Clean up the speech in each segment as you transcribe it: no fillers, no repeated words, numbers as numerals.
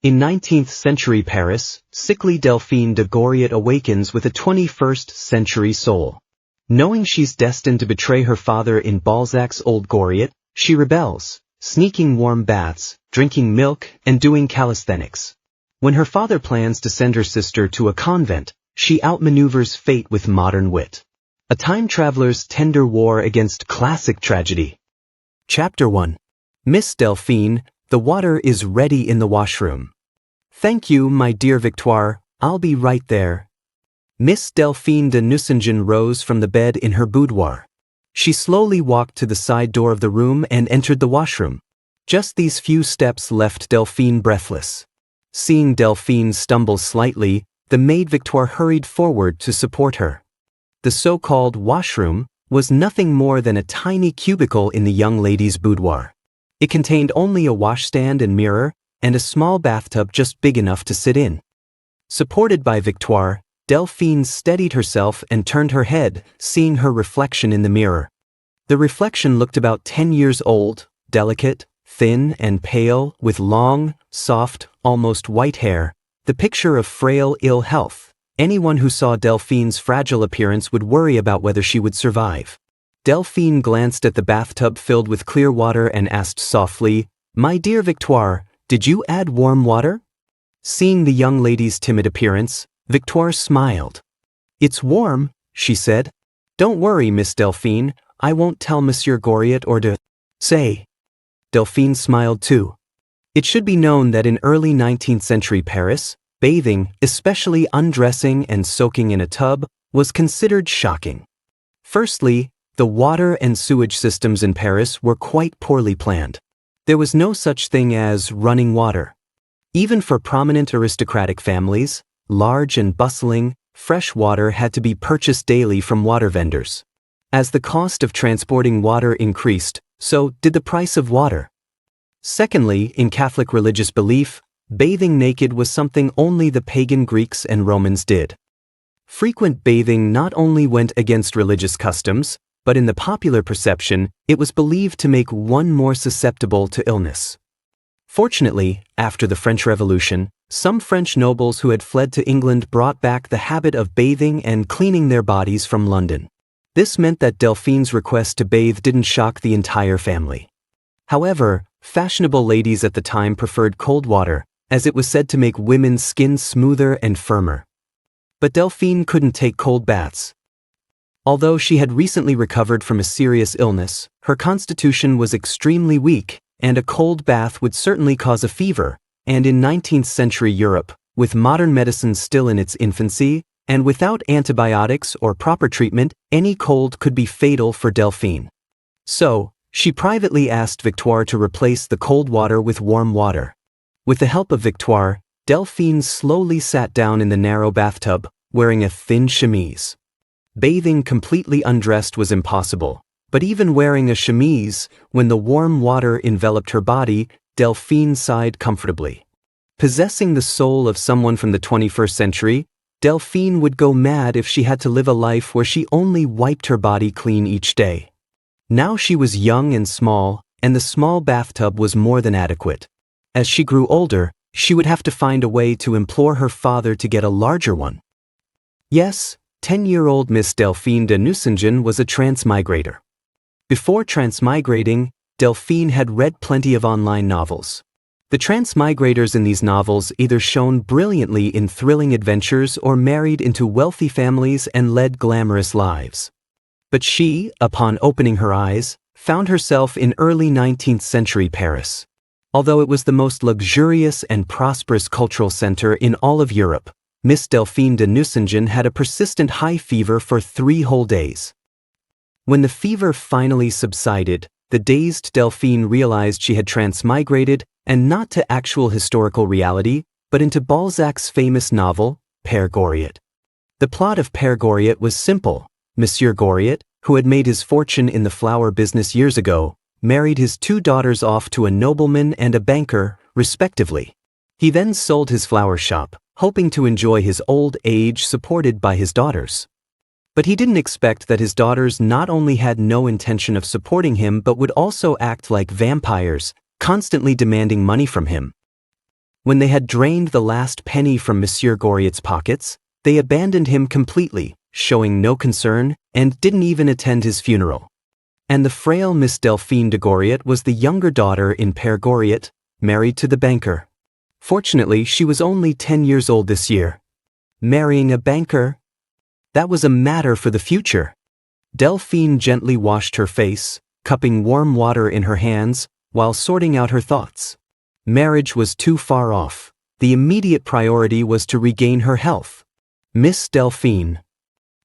In 19th century Paris, sickly Delphine de Goriot awakens with a 21st century soul. Knowing she's destined to betray her father in Balzac's Old Goriot, she rebels, sneaking warm baths, drinking milk, and doing calisthenics. When her father plans to send her sister to a convent, she outmaneuvers fate with modern wit. A time traveler's tender war against classic tragedy. Chapter 1. Miss Delphine, the water is ready in the washroom. Thank you, my dear Victoire, I'll be right there. Miss Delphine de Nucingen rose from the bed in her boudoir. She slowly walked to the side door of the room and entered the washroom. Just these few steps left Delphine breathless. Seeing Delphine stumble slightly, the maid Victoire hurried forward to support her. The so-called washroom was nothing more than a tiny cubicle in the young lady's boudoir. It contained only a washstand and mirror, and a small bathtub just big enough to sit in. Supported by Victoire, Delphine steadied herself and turned her head, seeing her reflection in the mirror. The reflection looked about 10 years old, delicate, thin and pale, with long, soft, almost white hair, the picture of frail ill health. Anyone who saw Delphine's fragile appearance would worry about whether she would survive. Delphine glanced at the bathtub filled with clear water and asked softly, "My dear Victoire, did you add warm water?" Seeing the young lady's timid appearance, Victoire smiled. "It's warm," she said. "Don't worry, Miss Delphine, I won't tell Monsieur Goriot or de say." Delphine smiled too. It should be known that in early 19th century Paris, bathing, especially undressing and soaking in a tub, was considered shocking. Firstly, the water and sewage systems in Paris were quite poorly planned. There was no such thing as running water. Even for prominent aristocratic families, large and bustling, fresh water had to be purchased daily from water vendors. As the cost of transporting water increased, so did the price of water. Secondly, in Catholic religious belief, bathing naked was something only the pagan Greeks and Romans did. Frequent bathing not only went against religious customs, but in the popular perception, it was believed to make one more susceptible to illness. Fortunately, after the French Revolution, some French nobles who had fled to England brought back the habit of bathing and cleaning their bodies from London. This meant that Delphine's request to bathe didn't shock the entire family. However, fashionable ladies at the time preferred cold water, as it was said to make women's skin smoother and firmer. But Delphine couldn't take cold baths. Although she had recently recovered from a serious illness, her constitution was extremely weak, and a cold bath would certainly cause a fever, and in 19th century Europe, with modern medicine still in its infancy, and without antibiotics or proper treatment, any cold could be fatal for Delphine. So, she privately asked Victoire to replace the cold water with warm water. With the help of Victoire, Delphine slowly sat down in the narrow bathtub, wearing a thin chemise. Bathing completely undressed was impossible, but even wearing a chemise, when the warm water enveloped her body, Delphine sighed comfortably. Possessing the soul of someone from the 21st century, Delphine would go mad if she had to live a life where she only wiped her body clean each day. Now she was young and small, and the small bathtub was more than adequate. As she grew older, she would have to find a way to implore her father to get a larger one. Yes, 10-year-old Miss Delphine de Nucingen was a transmigrator. Before transmigrating, Delphine had read plenty of online novels. The transmigrators in these novels either shone brilliantly in thrilling adventures or married into wealthy families and led glamorous lives. But she, upon opening her eyes, found herself in early 19th century Paris. Although it was the most luxurious and prosperous cultural center in all of Europe, Miss Delphine de Nucingen had a persistent high fever for 3 whole days. When the fever finally subsided, the dazed Delphine realized she had transmigrated, and not to actual historical reality, but into Balzac's famous novel, Père Goriot. The plot of Père Goriot was simple. Monsieur Goriot, who had made his fortune in the flower business years ago, married his 2 daughters off to a nobleman and a banker, respectively. He then sold his flower shop, hoping to enjoy his old age supported by his daughters. But he didn't expect that his daughters not only had no intention of supporting him but would also act like vampires, constantly demanding money from him. When they had drained the last penny from Monsieur Goriot's pockets, they abandoned him completely, showing no concern, and didn't even attend his funeral. And the frail Miss Delphine de Goriot was the younger daughter in Père Goriot, married to the banker. Fortunately, she was only 10 years old this year. Marrying a banker? That was a matter for the future. Delphine gently washed her face, cupping warm water in her hands, while sorting out her thoughts. Marriage was too far off. The immediate priority was to regain her health. Miss Delphine.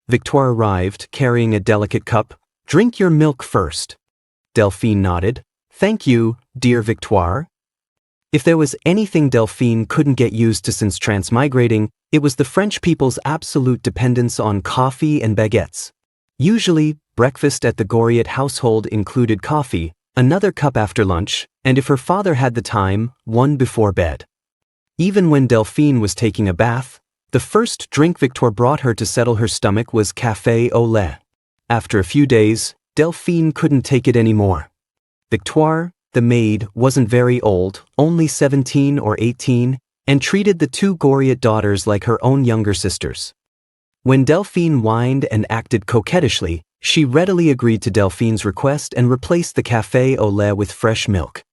Victoire arrived, carrying a delicate cup. Drink your milk first. Delphine nodded. Thank you, dear Victoire. If there was anything Delphine couldn't get used to since transmigrating, it was the French people's absolute dependence on coffee and baguettes. Usually, breakfast at the Goriot household included coffee, another cup after lunch, and if her father had the time, one before bed. Even when Delphine was taking a bath, the first drink Victoire brought her to settle her stomach was café au lait. After a few days, Delphine couldn't take it anymore. Victoire, the maid, wasn't very old, only 17 or 18, and treated the two Goriot daughters like her own younger sisters. When Delphine whined and acted coquettishly, she readily agreed to Delphine's request and replaced the café au lait with fresh milk.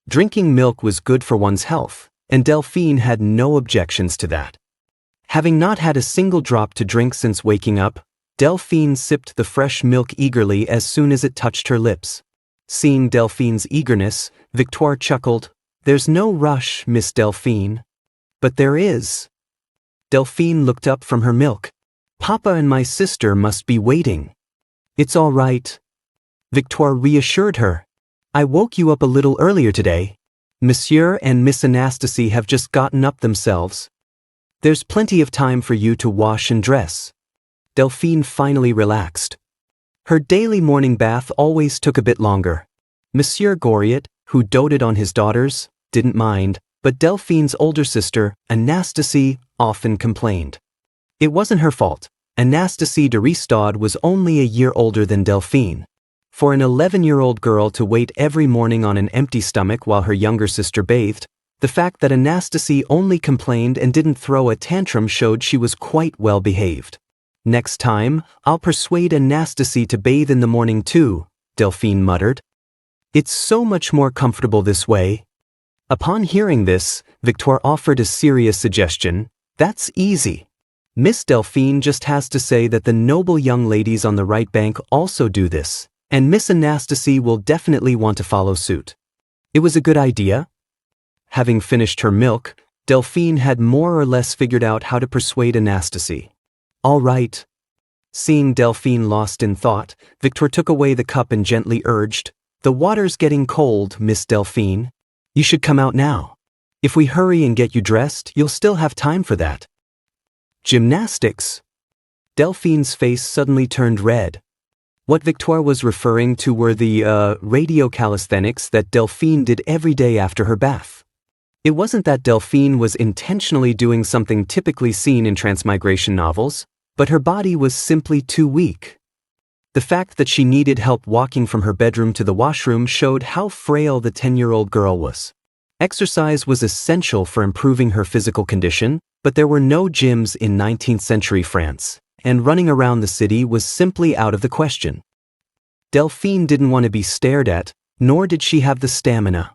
Drinking milk was good for one's health, and Delphine had no objections to that. Having not had a single drop to drink since waking up, Delphine sipped the fresh milk eagerly as soon as it touched her lips. Seeing Delphine's eagerness, Victoire chuckled. There's no rush, Miss Delphine. But there is. Delphine looked up from her milk. Papa and my sister must be waiting. It's all right. Victoire reassured her. I woke you up a little earlier today. Monsieur and Miss Anastasie have just gotten up themselves. There's plenty of time for you to wash and dress. Delphine finally relaxed. Her daily morning bath always took a bit longer. Monsieur Goriot, who doted on his daughters, didn't mind, but Delphine's older sister, Anastasie, often complained. It wasn't her fault. Anastasie de Ristad was only a year older than Delphine. For an 11-year-old girl to wait every morning on an empty stomach while her younger sister bathed, the fact that Anastasie only complained and didn't throw a tantrum showed she was quite well behaved. Next time, I'll persuade Anastasie to bathe in the morning too, Delphine muttered. It's so much more comfortable this way. Upon hearing this, Victoire offered a serious suggestion. That's easy. Miss Delphine just has to say that the noble young ladies on the right bank also do this, and Miss Anastasie will definitely want to follow suit. It was a good idea. Having finished her milk, Delphine had more or less figured out how to persuade Anastasie. All right. Seeing Delphine lost in thought, Victoire took away the cup and gently urged, The water's getting cold, Miss Delphine. You should come out now. If we hurry and get you dressed, you'll still have time for that. Gymnastics. Delphine's face suddenly turned red. What Victoire was referring to were the radio calisthenics that Delphine did every day after her bath. It wasn't that Delphine was intentionally doing something typically seen in transmigration novels, but her body was simply too weak. The fact that she needed help walking from her bedroom to the washroom showed how frail the 10-year-old girl was. Exercise was essential for improving her physical condition, but there were no gyms in 19th century France, and running around the city was simply out of the question. Delphine didn't want to be stared at, nor did she have the stamina.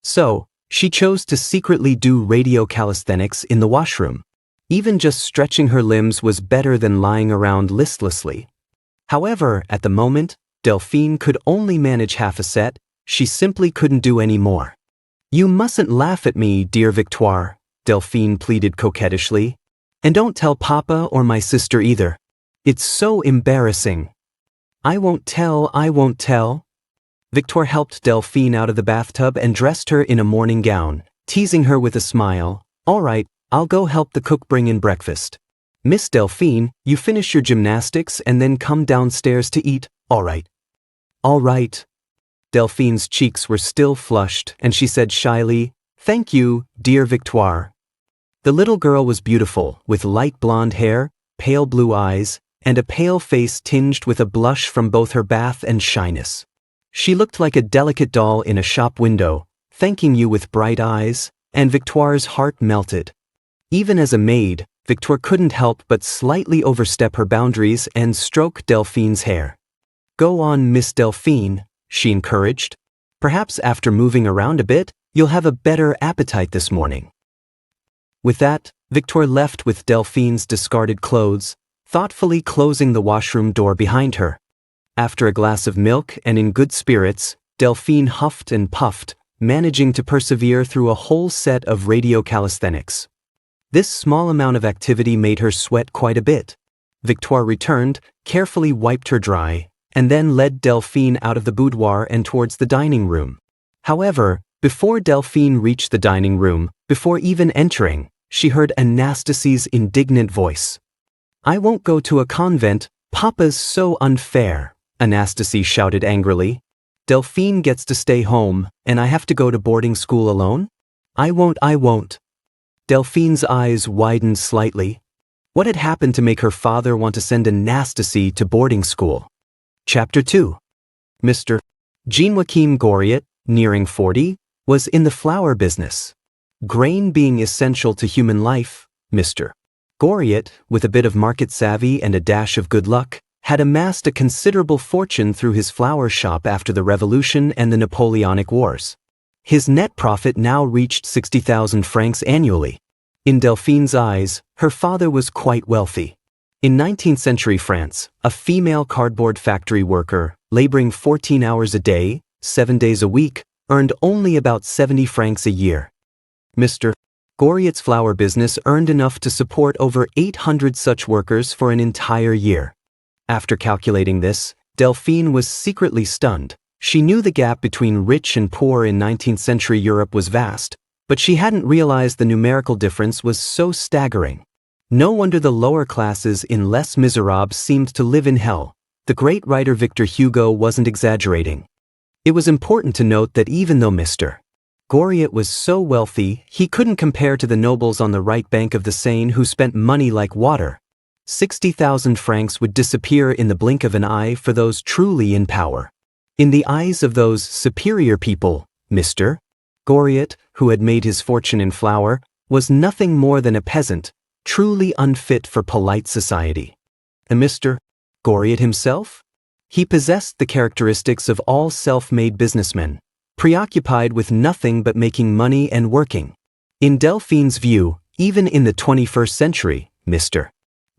So, she chose to secretly do radio calisthenics in the washroom. Even just stretching her limbs was better than lying around listlessly. However, at the moment, Delphine could only manage half a set. She simply couldn't do any more. You mustn't laugh at me, dear Victoire, Delphine pleaded coquettishly. And don't tell Papa or my sister either. It's so embarrassing. I won't tell. Victoire helped Delphine out of the bathtub and dressed her in a morning gown, teasing her with a smile. All right, I'll go help the cook bring in breakfast. Miss Delphine, you finish your gymnastics and then come downstairs to eat, all right? All right. Delphine's cheeks were still flushed, and she said shyly, Thank you, dear Victoire. The little girl was beautiful, with light blonde hair, pale blue eyes, and a pale face tinged with a blush from both her bath and shyness. She looked like a delicate doll in a shop window, thanking you with bright eyes. and Victoire's heart melted. Even as a maid, Victoire couldn't help but slightly overstep her boundaries and stroke Delphine's hair. "Go on, Miss Delphine," she encouraged. "Perhaps after moving around a bit, you'll have a better appetite this morning." With that, Victoire left with Delphine's discarded clothes, thoughtfully closing the washroom door behind her. After a glass of milk and in good spirits, Delphine huffed and puffed, managing to persevere through a whole set of radio calisthenics. This small amount of activity made her sweat quite a bit. Victoire returned, carefully wiped her dry, and then led Delphine out of the boudoir and towards the dining room. However, before Delphine reached the dining room, before even entering, she heard Anastasie's indignant voice. "I won't go to a convent, Papa's so unfair," Anastasie shouted angrily. "Delphine gets to stay home, and I have to go to boarding school alone? I won't. Delphine's eyes widened slightly. What had happened to make her father want to send Anastasie to boarding school? Chapter 2. Mr. Jean-Joachim Goriot, nearing 40, was in the flour business. Grain being essential to human life, Mr. Goriot, with a bit of market savvy and a dash of good luck, had amassed a considerable fortune through his flour shop after the Revolution and the Napoleonic Wars. His net profit now reached 60,000 francs annually. In Delphine's eyes, her father was quite wealthy. In 19th century France, a female cardboard factory worker, laboring 14 hours a day, 7 days a week, earned only about 70 francs a year. Mr. Goriot's flour business earned enough to support over 800 such workers for an entire year. After calculating this, Delphine was secretly stunned. She knew the gap between rich and poor in 19th century Europe was vast, but she hadn't realized the numerical difference was so staggering. No wonder the lower classes in Les Miserables seemed to live in hell. The great writer Victor Hugo wasn't exaggerating. It was important to note that even though Mr. Goriot was so wealthy, he couldn't compare to the nobles on the right bank of the Seine who spent money like water. 60,000 francs would disappear in the blink of an eye for those truly in power. In the eyes of those superior people, Mr. Goriot, who had made his fortune in flour, was nothing more than a peasant, truly unfit for polite society. And Mr. Goriot himself? He possessed the characteristics of all self-made businessmen, preoccupied with nothing but making money and working. In Delphine's view, even in the 21st century, Mr.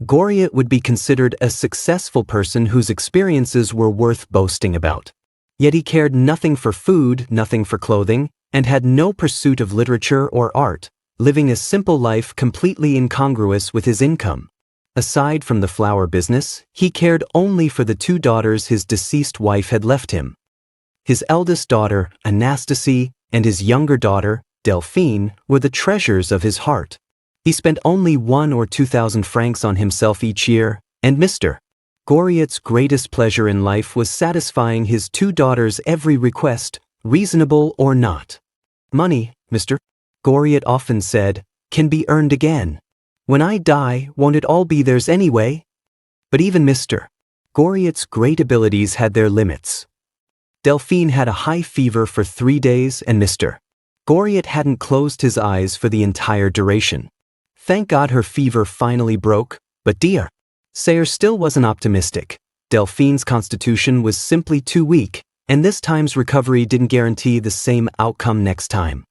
Goriot would be considered a successful person whose experiences were worth boasting about. Yet he cared nothing for food, nothing for clothing, and had no pursuit of literature or art, living a simple life completely incongruous with his income. Aside from the flour business, he cared only for the 2 daughters his deceased wife had left him. His eldest daughter, Anastasie, and his younger daughter, Delphine, were the treasures of his heart. He spent only 1,000 or 2,000 francs on himself each year, and Mr. Goriot's greatest pleasure in life was satisfying his 2 daughters' every request, reasonable or not. "Money," Mr. Goriot often said, "can be earned again. When I die, won't it all be theirs anyway?" But even Mr. Goriot's great abilities had their limits. Delphine had a high fever for 3 days and Mr. Goriot hadn't closed his eyes for the entire duration. Thank God her fever finally broke, but dear Sayer still wasn't optimistic. Delphine's constitution was simply too weak, and this time's recovery didn't guarantee the same outcome next time.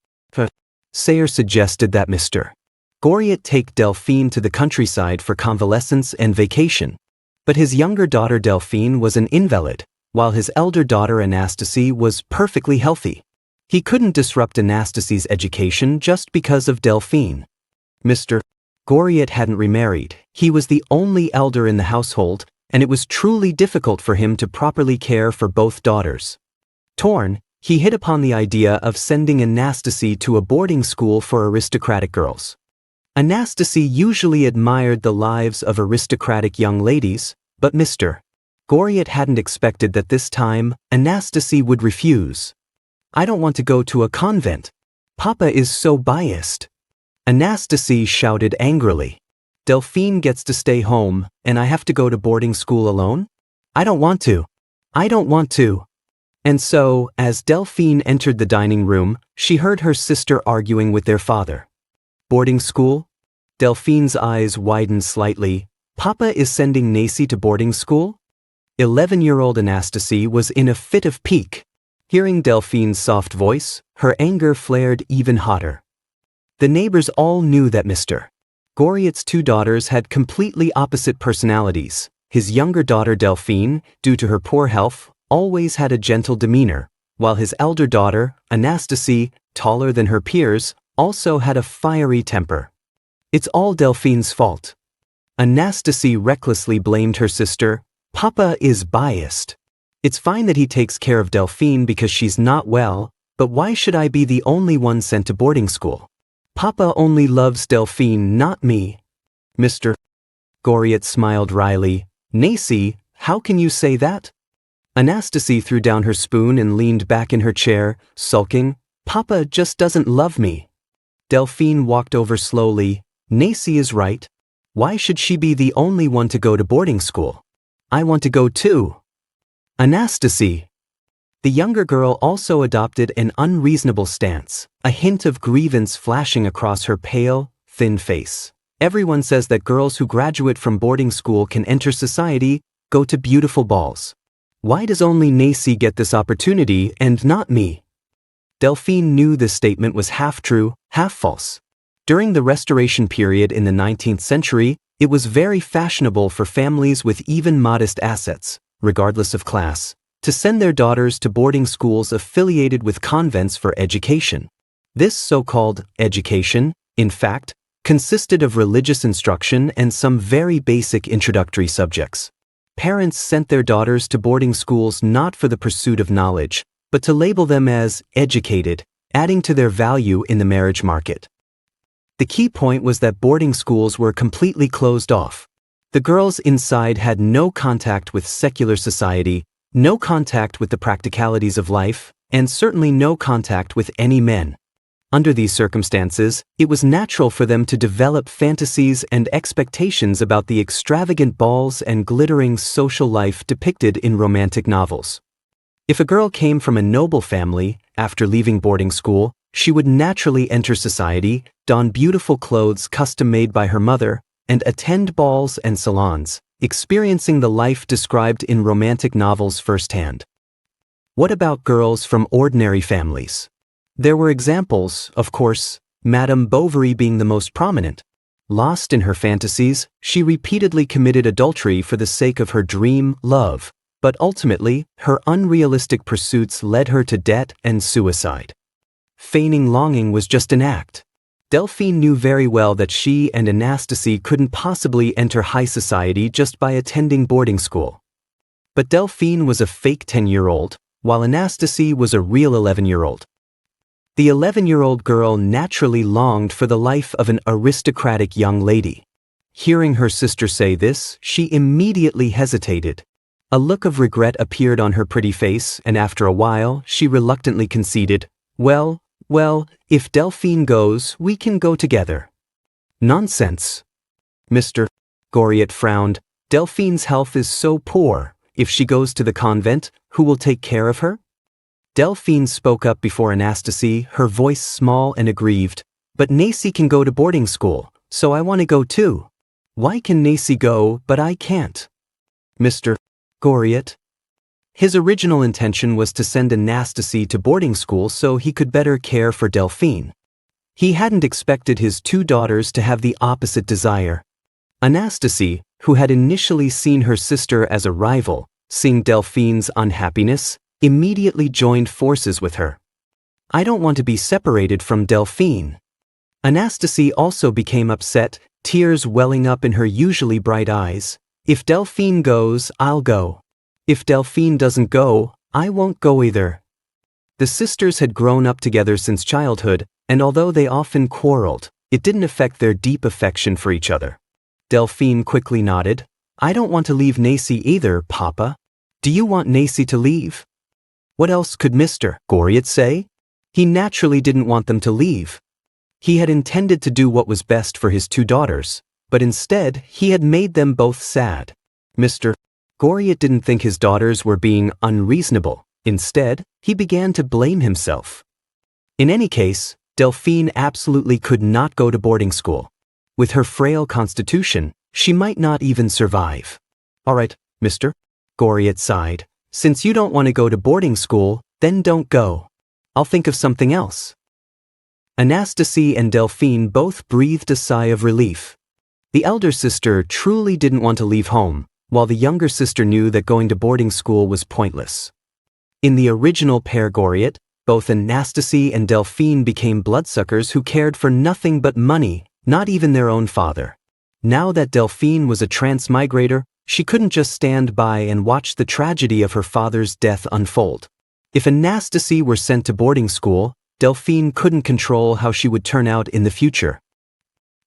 Sayer suggested that Mr. Goriot take Delphine to the countryside for convalescence and vacation. But his younger daughter Delphine was an invalid, while his elder daughter Anastasie was perfectly healthy. He couldn't disrupt Anastasie's education just because of Delphine. Mr. Goriot hadn't remarried. He was the only elder in the household, and it was truly difficult for him to properly care for both daughters. Torn, he hit upon the idea of sending Anastasie to a boarding school for aristocratic girls. Anastasie usually admired the lives of aristocratic young ladies, but Mr. Goriot hadn't expected that this time Anastasie would refuse. "I don't want to go to a convent. Papa is so biased," Anastasie shouted angrily. "Delphine gets to stay home, and I have to go to boarding school alone? I don't want to. And so, as Delphine entered the dining room, she heard her sister arguing with their father. Boarding school? Delphine's eyes widened slightly. Papa is sending Nacy to boarding school? 11-year-old Anastasie was in a fit of pique. Hearing Delphine's soft voice, her anger flared even hotter. The neighbors all knew that Mr. Goriot's two daughters had completely opposite personalities. His younger daughter Delphine, due to her poor health, always had a gentle demeanor, while his elder daughter, Anastasie, taller than her peers, also had a fiery temper. It's all Delphine's fault. Anastasie recklessly blamed her sister. Papa is biased. It's fine that he takes care of Delphine because she's not well, but why should I be the only one sent to boarding school? Papa only loves Delphine, not me. Mr. Goriot smiled wryly. Nacy, how can you say that? Anastasie threw down her spoon and leaned back in her chair, sulking. Papa just doesn't love me. Delphine walked over slowly. Nacy is right. Why should she be the only one to go to boarding school? I want to go too. Anastasie. The younger girl also adopted an unreasonable stance, a hint of grievance flashing across her pale, thin face. Everyone says that girls who graduate from boarding school can enter society, go to beautiful balls. Why does only Nacy get this opportunity and not me? Delphine knew this statement was half true, half false. During the Restoration period in the 19th century, it was very fashionable for families with even modest assets, regardless of class, to send their daughters to boarding schools affiliated with convents for education. This so-called education, in fact, consisted of religious instruction and some very basic introductory subjects. Parents sent their daughters to boarding schools not for the pursuit of knowledge, but to label them as educated, adding to their value in the marriage market. The key point was that boarding schools were completely closed off. The girls inside had no contact with secular society, no contact with the practicalities of life, and certainly no contact with any men. Under these circumstances, it was natural for them to develop fantasies and expectations about the extravagant balls and glittering social life depicted in romantic novels. If a girl came from a noble family, after leaving boarding school, she would naturally enter society, don beautiful clothes custom-made by her mother, and attend balls and salons, experiencing the life described in romantic novels firsthand. What about girls from ordinary families? There were examples, of course, Madame Bovary being the most prominent. Lost in her fantasies, she repeatedly committed adultery for the sake of her dream love, but ultimately, her unrealistic pursuits led her to debt and suicide. Feigning longing was just an act. Delphine knew very well that she and Anastasie couldn't possibly enter high society just by attending boarding school. But Delphine was a fake 10-year-old, while Anastasie was a real 11-year-old. The 11-year-old girl naturally longed for the life of an aristocratic young lady. Hearing her sister say this, she immediately hesitated. A look of regret appeared on her pretty face, and after a while, she reluctantly conceded, Well, if Delphine goes, we can go together." "Nonsense." Mr. Goriot frowned. "Delphine's health is so poor. If she goes to the convent, who will take care of her?" Delphine spoke up before Anastasie, her voice small and aggrieved. "But Nacy can go to boarding school, so I want to go too. Why can Nacy go, but I can't?" Mr. Goriot. His original intention was to send Anastasie to boarding school so he could better care for Delphine. He hadn't expected his two daughters to have the opposite desire. Anastasie, who had initially seen her sister as a rival, seeing Delphine's unhappiness, immediately joined forces with her. "I don't want to be separated from Delphine." Anastasie also became upset, tears welling up in her usually bright eyes. "If Delphine goes, I'll go. If Delphine doesn't go, I won't go either." The sisters had grown up together since childhood, and although they often quarreled, it didn't affect their deep affection for each other. Delphine quickly nodded. "I don't want to leave Nacy either, Papa. Do you want Nacy to leave?" What else could Mr. Goriot say? He naturally didn't want them to leave. He had intended to do what was best for his two daughters, but instead he had made them both sad. Mr. Goriot didn't think his daughters were being unreasonable. Instead, he began to blame himself. In any case, Delphine absolutely could not go to boarding school. With her frail constitution, she might not even survive. "All right, Mr. Goriot sighed. "Since you don't want to go to boarding school, then don't go. I'll think of something else." Anastasie and Delphine both breathed a sigh of relief. The elder sister truly didn't want to leave home, while the younger sister knew that going to boarding school was pointless. In the original Père Goriot, both Anastasie and Delphine became bloodsuckers who cared for nothing but money, not even their own father. Now that Delphine was a transmigrator, she couldn't just stand by and watch the tragedy of her father's death unfold. If Anastasie were sent to boarding school, Delphine couldn't control how she would turn out in the future.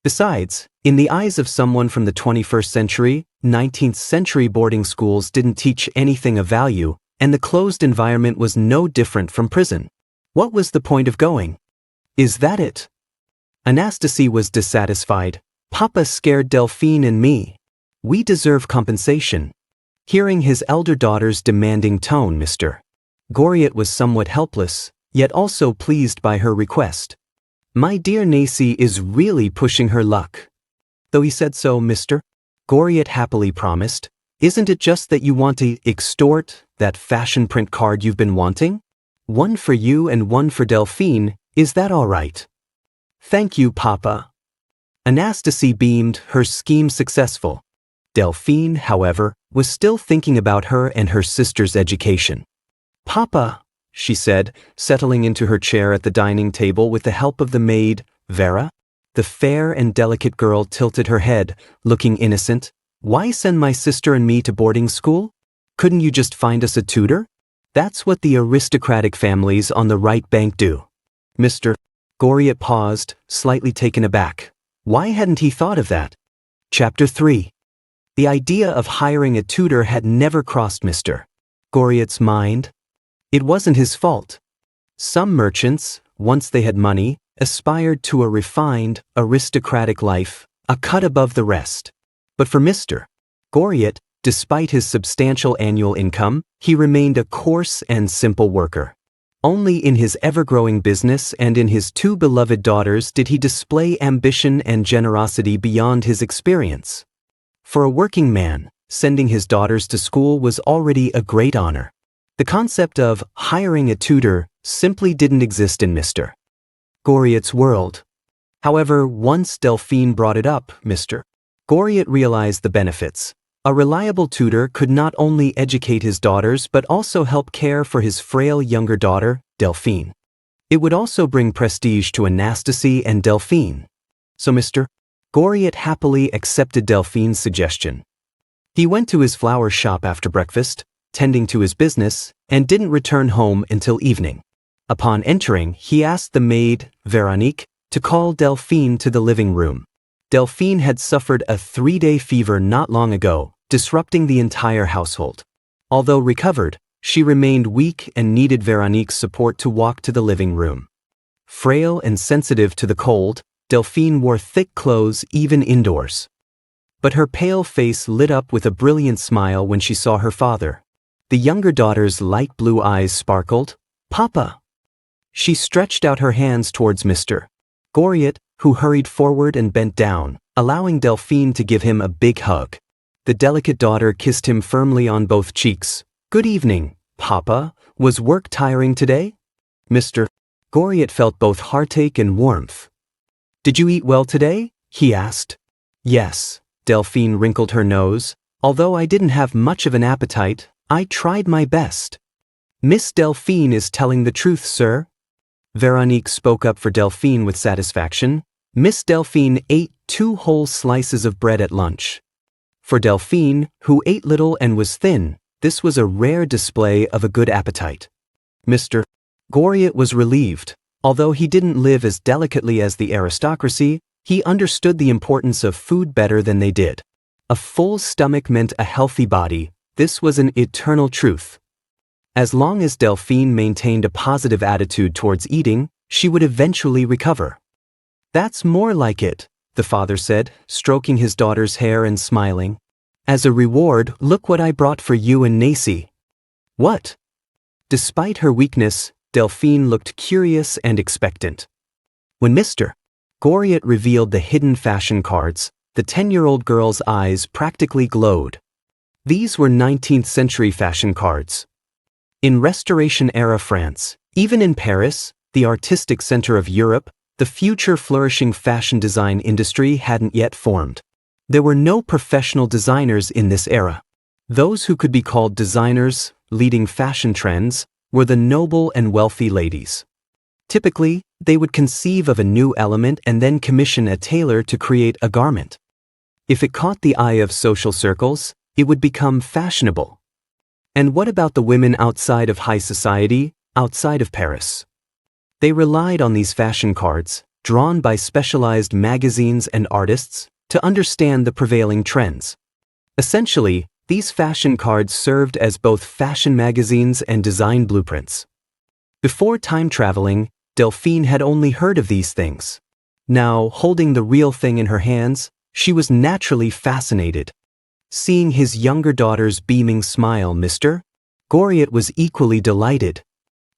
Besides, in the eyes of someone from the 21st century, 19th century boarding schools didn't teach anything of value, and the closed environment was no different from prison. What was the point of going? Is that it? Anastasie was dissatisfied. "Papa scared Delphine and me. We deserve compensation." Hearing his elder daughter's demanding tone, Mr. Goriot was somewhat helpless, yet also pleased by her request. "My dear Nacy is really pushing her luck." "Though he said so, Mr. Goriot happily promised. "Isn't it just that you want to extort that fashion print card you've been wanting? One for you and one for Delphine, is that all right?" "Thank you, Papa." Anastasie beamed, her scheme successful. Delphine, however, was still thinking about her and her sister's education. "Papa," she said, settling into her chair at the dining table with the help of the maid, Vera. The fair and delicate girl tilted her head, looking innocent. "Why send my sister and me to boarding school? Couldn't you just find us a tutor? That's what the aristocratic families on the right bank do." Mr. Goriot paused, slightly taken aback. Why hadn't he thought of that? Chapter 3. The idea of hiring a tutor had never crossed Mr. Goriot's mind. It wasn't his fault. Some merchants, once they had money, aspired to a refined, aristocratic life, a cut above the rest. But for Mr. Goriot, despite his substantial annual income, he remained a coarse and simple worker. Only in his ever-growing business and in his two beloved daughters did he display ambition and generosity beyond his experience. For a working man, sending his daughters to school was already a great honor. The concept of hiring a tutor simply didn't exist in Mr. Goriot's world. However, once Delphine brought it up, Mr. Goriot realized the benefits. A reliable tutor could not only educate his daughters but also help care for his frail younger daughter, Delphine. It would also bring prestige to Anastasie and Delphine. So Mr. Goriot happily accepted Delphine's suggestion. He went to his flower shop after breakfast, tending to his business, and didn't return home until evening. Upon entering, he asked the maid, Veronique, to call Delphine to the living room. Delphine had suffered a 3-day fever not long ago, disrupting the entire household. Although recovered, she remained weak and needed Veronique's support to walk to the living room. Frail and sensitive to the cold, Delphine wore thick clothes even indoors. But her pale face lit up with a brilliant smile when she saw her father. The younger daughter's light blue eyes sparkled. "Papa!" She stretched out her hands towards Mr. Goriot, who hurried forward and bent down, allowing Delphine to give him a big hug. The delicate daughter kissed him firmly on both cheeks. "Good evening, Papa. Was work tiring today?" Mr. Goriot felt both heartache and warmth. "Did you eat well today?" he asked. "Yes." Delphine wrinkled her nose. "Although I didn't have much of an appetite, I tried my best." "Miss Delphine is telling the truth, sir." Veronique spoke up for Delphine with satisfaction. Miss Delphine ate 2 whole slices of bread at lunch. For Delphine, who ate little and was thin, this was a rare display of a good appetite. Mr. Goriot was relieved. Although he didn't live as delicately as the aristocracy, he understood the importance of food better than they did. A full stomach meant a healthy body. This was an eternal truth. As long as Delphine maintained a positive attitude towards eating, she would eventually recover. "That's more like it," the father said, stroking his daughter's hair and smiling. "As a reward, look what I brought for you and Nacy." "What?" Despite her weakness, Delphine looked curious and expectant. When Mr. Goriot revealed the hidden fashion cards, the 10-year-old girl's eyes practically glowed. These were 19th century fashion cards. In Restoration-era France, even in Paris, the artistic center of Europe, the future flourishing fashion design industry hadn't yet formed. There were no professional designers in this era. Those who could be called designers, leading fashion trends, were the noble and wealthy ladies. Typically, they would conceive of a new element and then commission a tailor to create a garment. If it caught the eye of social circles, it would become fashionable. And what about the women outside of high society, outside of Paris? They relied on these fashion cards, drawn by specialized magazines and artists, to understand the prevailing trends. Essentially, these fashion cards served as both fashion magazines and design blueprints. Before time traveling, Delphine had only heard of these things. Now, holding the real thing in her hands, she was naturally fascinated. Seeing his younger daughter's beaming smile, Mr. Goriot was equally delighted.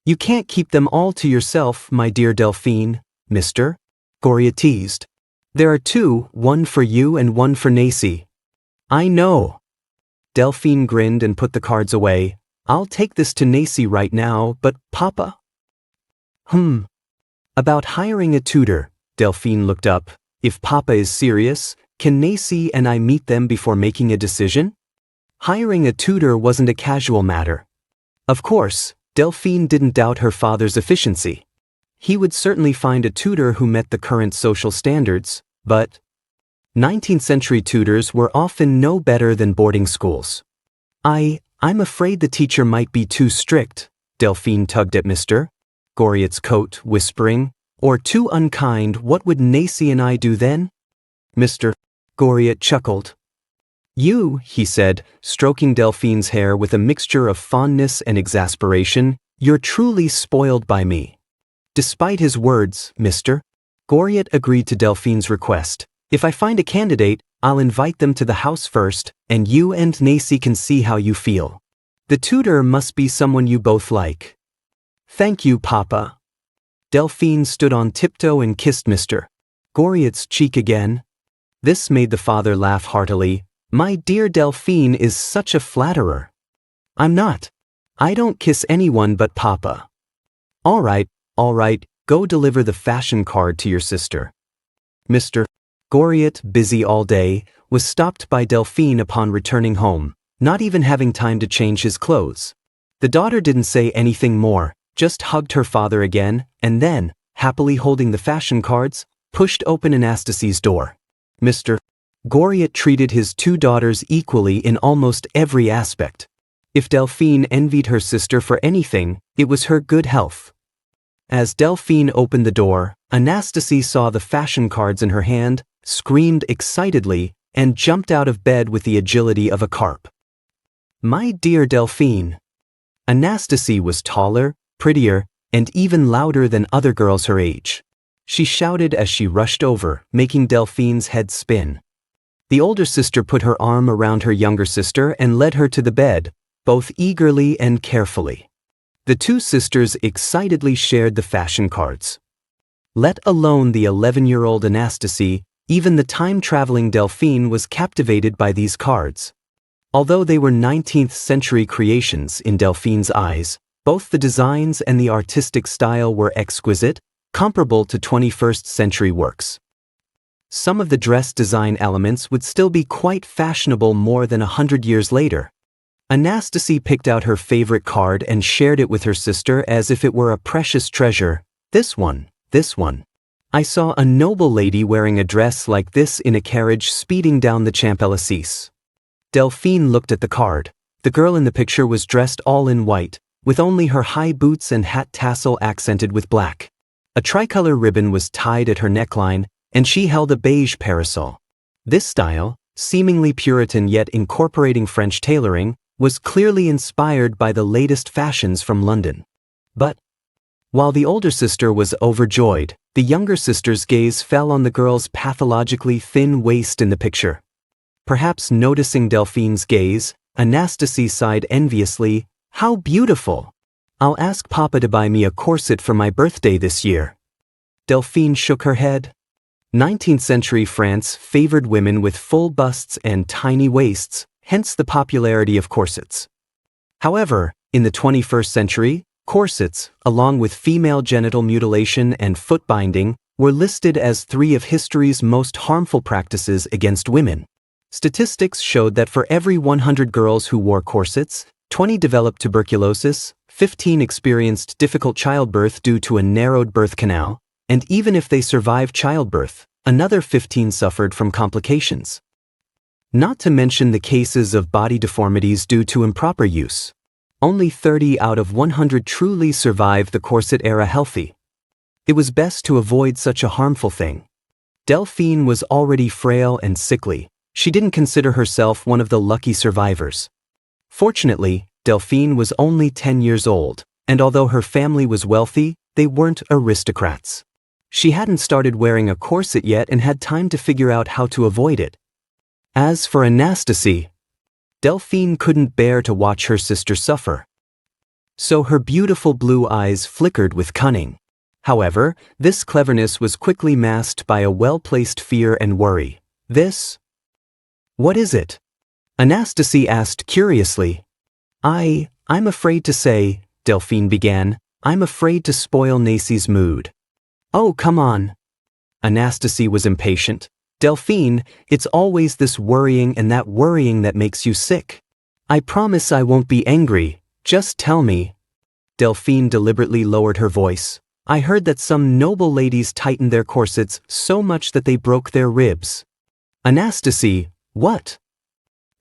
"You can't keep them all to yourself, my dear Delphine," Mr. Goriot teased. "There are two, one for you and one for Nacy." "I know." Delphine grinned and put the cards away. "I'll take this to Nacy right now, but Papa?" About hiring a tutor," Delphine looked up. "If Papa is serious, can Nacy and I meet them before making a decision?" Hiring a tutor wasn't a casual matter. Of course, Delphine didn't doubt her father's efficiency. He would certainly find a tutor who met the current social standards, but 19th century tutors were often no better than boarding schools. I'm afraid the teacher might be too strict," Delphine tugged at Mr. Goriot's coat, whispering, "or too unkind. What would Nacy and I do then?" Mr. Goriot chuckled. "You," he said, stroking Delphine's hair with a mixture of fondness and exasperation, "you're truly spoiled by me." Despite his words, Mr. Goriot agreed to Delphine's request. "If I find a candidate, I'll invite them to the house first, and you and Nacy can see how you feel. The tutor must be someone you both like." "Thank you, Papa." Delphine stood on tiptoe and kissed Mr. Goriot's cheek again. This made the father laugh heartily. "My dear Delphine is such a flatterer." "I'm not. I don't kiss anyone but Papa." All right, go deliver the fashion card to your sister." Mr. Goriot, busy all day, was stopped by Delphine upon returning home, not even having time to change his clothes. The daughter didn't say anything more, just hugged her father again, and then, happily holding the fashion cards, pushed open Anastasy's door. Mr. Goriot treated his two daughters equally in almost every aspect. If Delphine envied her sister for anything, it was her good health. As Delphine opened the door, Anastasy saw the fashion cards in her hand, screamed excitedly, and jumped out of bed with the agility of a carp. "My dear Delphine." Anastasy was taller, prettier, and even louder than other girls her age. She shouted as she rushed over, making Delphine's head spin. The older sister put her arm around her younger sister and led her to the bed, both eagerly and carefully. The two sisters excitedly shared the fashion cards. Let alone the 11-year-old Anastasy, even the time-traveling Delphine was captivated by these cards. Although they were 19th century creations in Delphine's eyes, both the designs and the artistic style were exquisite, comparable to 21st century works. Some of the dress design elements would still be quite fashionable more than 100 years later. Anastasy picked out her favorite card and shared it with her sister as if it were a precious treasure. This one. I saw a noble lady wearing a dress like this in a carriage speeding down the Champs-Élysées." Delphine looked at the card. The girl in the picture was dressed all in white, with only her high boots and hat tassel accented with black. A tricolor ribbon was tied at her neckline, and she held a beige parasol. This style, seemingly Puritan yet incorporating French tailoring, was clearly inspired by the latest fashions from London. But while the older sister was overjoyed, the younger sister's gaze fell on the girl's pathologically thin waist in the picture. Perhaps noticing Delphine's gaze, Anastasy sighed enviously. "How beautiful!" I'll ask Papa to buy me a corset for my birthday this year. Delphine shook her head. 19th century France favored women with full busts and tiny waists, hence the popularity of corsets. However, in the 21st century, corsets, along with female genital mutilation and foot binding, were listed as 3 of history's most harmful practices against women. Statistics showed that for every 100 girls who wore corsets, 20 developed tuberculosis, 15 experienced difficult childbirth due to a narrowed birth canal, and even if they survived childbirth, another 15 suffered from complications. Not to mention the cases of body deformities due to improper use. Only 30 out of 100 truly survived the corset era healthy. It was best to avoid such a harmful thing. Delphine was already frail and sickly. She didn't consider herself one of the lucky survivors. Fortunately, Delphine was only 10 years old, and although her family was wealthy, they weren't aristocrats. She hadn't started wearing a corset yet and had time to figure out how to avoid it. As for Anastasie, Delphine couldn't bear to watch her sister suffer. So her beautiful blue eyes flickered with cunning. However, this cleverness was quickly masked by a well-placed fear and worry. This? What is it? Anastasie asked curiously. I'm afraid to say, Delphine began. I'm afraid to spoil Nacie's mood. Oh, come on. Anastasie was impatient. Delphine, it's always this worrying and that worrying that makes you sick. I promise I won't be angry, just tell me. Delphine deliberately lowered her voice. I heard that some noble ladies tightened their corsets so much that they broke their ribs. Anastasie, what?